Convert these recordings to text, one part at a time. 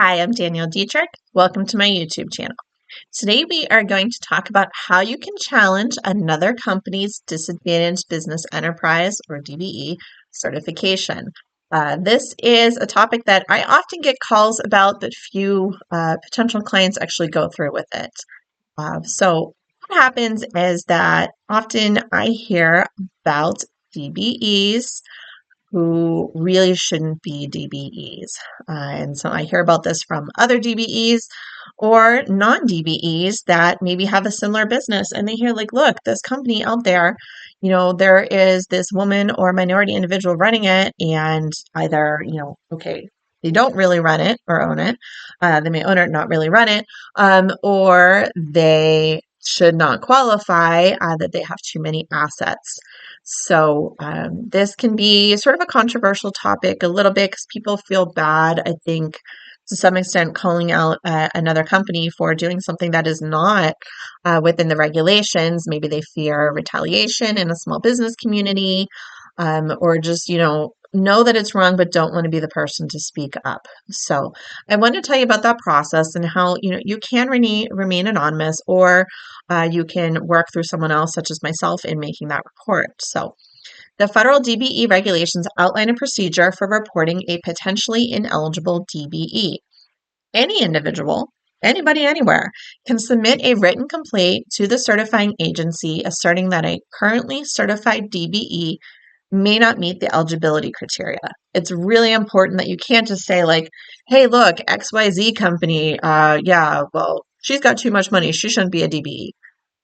Hi, I'm Danielle Dietrich. Welcome to my YouTube channel. Today we are going to talk about how you can challenge another company's disadvantaged business enterprise or DBE certification. This is a topic that I often get calls about, but few potential clients actually go through with it. So what happens is that often I hear about DBEs who really shouldn't be DBEs. And so I hear about this from other DBEs or non DBEs that maybe have a similar business. And they hear, like, look, this company out there, there is this woman or minority individual running it, and either, okay, they don't really run it or own it. They may own it, not really run it, or they should not qualify, that they have too many assets. So this can be sort of a controversial topic a little bit because people feel bad, I think, to some extent, calling out another company for doing something that is not within the regulations. Maybe they fear retaliation in a small business community, or just, know that it's wrong but don't want to be the person to speak up. So I want to tell you about that process and how, you can remain anonymous, or you can work through someone else, such as myself, in making that report. So the federal DBE regulations outline a procedure for reporting a potentially ineligible DBE. Any individual, anybody, anywhere, can submit a written complaint to the certifying agency asserting that a currently certified DBE may not meet the eligibility criteria. It's really important that you can't just say, like, hey, look, XYZ company, yeah, well, she's got too much money, she shouldn't be a DBE.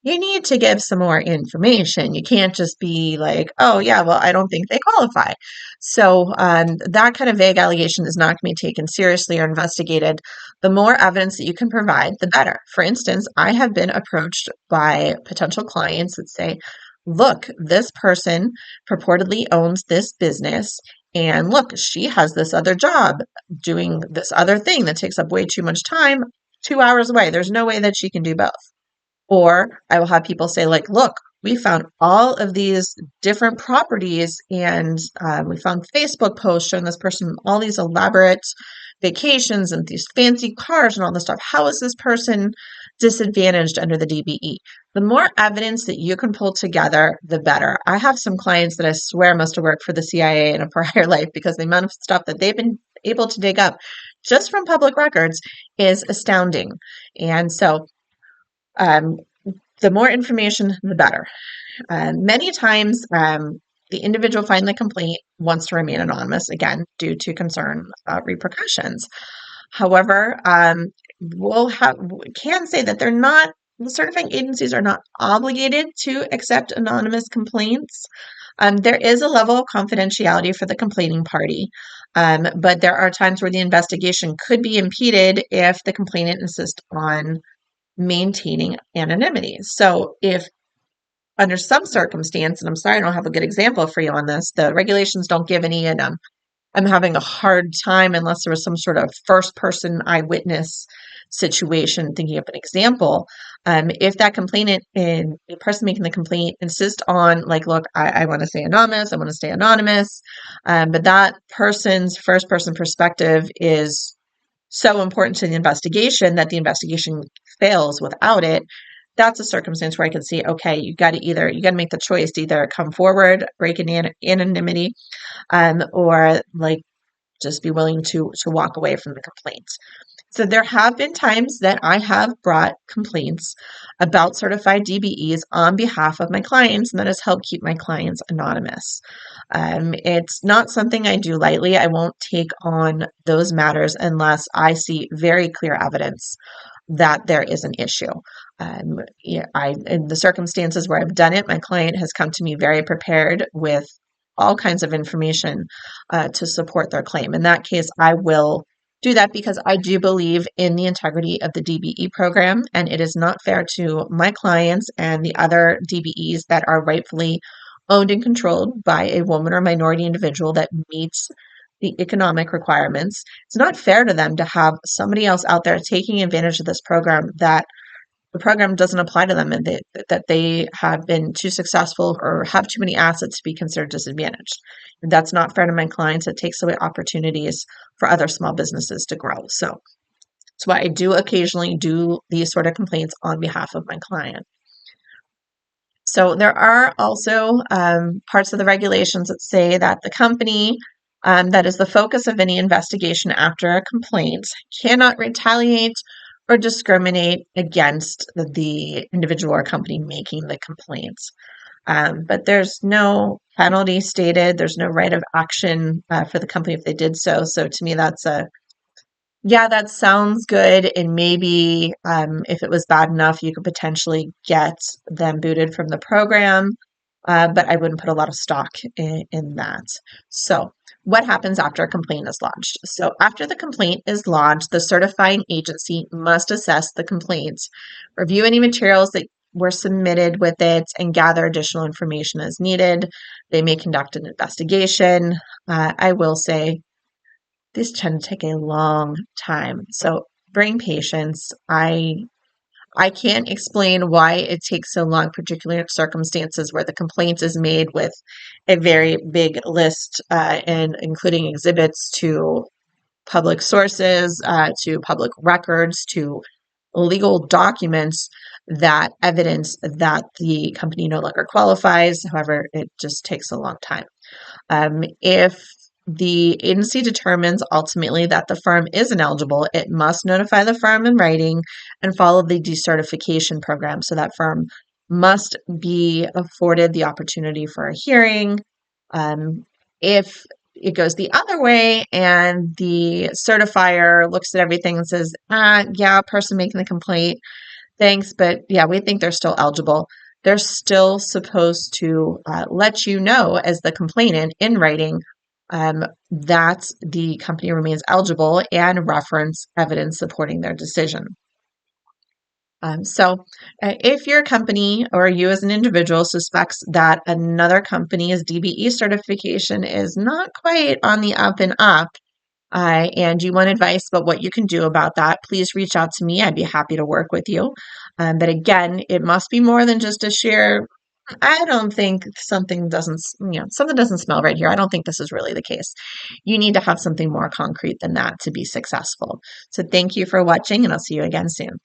You need to give some more information. You can't just be like, oh, yeah, well, I don't think they qualify. So that kind of vague allegation is not going to be taken seriously or investigated. The more evidence that you can provide, the better. For instance, I have been approached by potential clients that say, look, this person purportedly owns this business, and look, she has this other job doing this other thing that takes up way too much time, 2 hours away. There's no way that she can do both. Or I will have people say, like, look, we found all of these different properties, and we found Facebook posts showing this person all these elaborate vacations and these fancy cars and all this stuff. How is this person disadvantaged under the DBE? The more evidence that you can pull together, the better. I have some clients that I swear must have worked for the CIA in a prior life, because the amount of stuff that they've been able to dig up just from public records is astounding. And so um, the more information, the better. Many times, the individual filing the complaint wants to remain anonymous, again, due to concern about repercussions. However, can say that the certifying agencies are not obligated to accept anonymous complaints. There is a level of confidentiality for the complaining party, but there are times where the investigation could be impeded if the complainant insists on maintaining anonymity. So if under some circumstance, and I'm sorry I don't have a good example for you on this, the regulations don't give any, and I'm having a hard time unless there was some sort of first person eyewitness situation thinking of an example. If that complainant and the person making the complaint insist on, like, look, I want to stay anonymous, I want to stay anonymous, but that person's first person perspective is so important to the investigation that the investigation fails without it, that's a circumstance where I can see, okay, you got to make the choice to either come forward, break in anonymity, or like just be willing to walk away from the complaint. So there have been times that I have brought complaints about certified DBEs on behalf of my clients, and that has helped keep my clients anonymous. It's not something I do lightly. I won't take on those matters unless I see very clear evidence that there is an issue. In the circumstances where I've done it, my client has come to me very prepared with all kinds of information to support their claim. In that case, I will do that because I do believe in the integrity of the DBE program, and it is not fair to my clients and the other DBEs that are rightfully owned and controlled by a woman or minority individual that meets the economic requirements. It's not fair to them to have somebody else out there taking advantage of this program that the program doesn't apply to them, and that they have been too successful or have too many assets to be considered disadvantaged. And that's not fair to my clients. It takes away opportunities for other small businesses to grow. So That's why I do occasionally do these sort of complaints on behalf of my client. So there are also parts of the regulations that say that the company that is the focus of any investigation after a complaint cannot retaliate or discriminate against the individual or company making the complaints. But there's no penalty stated. There's no right of action for the company if they did so. So to me, that's yeah, that sounds good. And maybe if it was bad enough, you could potentially get them booted from the program. But I wouldn't put a lot of stock in that. So, what happens after a complaint is lodged? So, after the complaint is lodged, the certifying agency must assess the complaints, review any materials that were submitted with it, and gather additional information as needed. They may conduct an investigation. I will say these tend to take a long time. So, bring patience. I can't explain why it takes so long, particularly in circumstances where the complaint is made with a very big list and including exhibits to public sources, to public records, to legal documents that evidence that the company no longer qualifies. However, it just takes a long time. If the agency determines ultimately that the firm is ineligible, it must notify the firm in writing and follow the decertification program. So that firm must be afforded the opportunity for a hearing. If it goes the other way and the certifier looks at everything and says, yeah, person making the complaint, thanks, but yeah, we think they're still eligible. They're still supposed to let you know as the complainant in writing that the company remains eligible and reference evidence supporting their decision. If your company or you as an individual suspects that another company's DBE certification is not quite on the up and up, and you want advice about what you can do about that, please reach out to me. I'd be happy to work with you. But again, it must be more than just a share. I don't think something doesn't smell right here. I don't think this is really the case. You need to have something more concrete than that to be successful. So thank you for watching, and I'll see you again soon.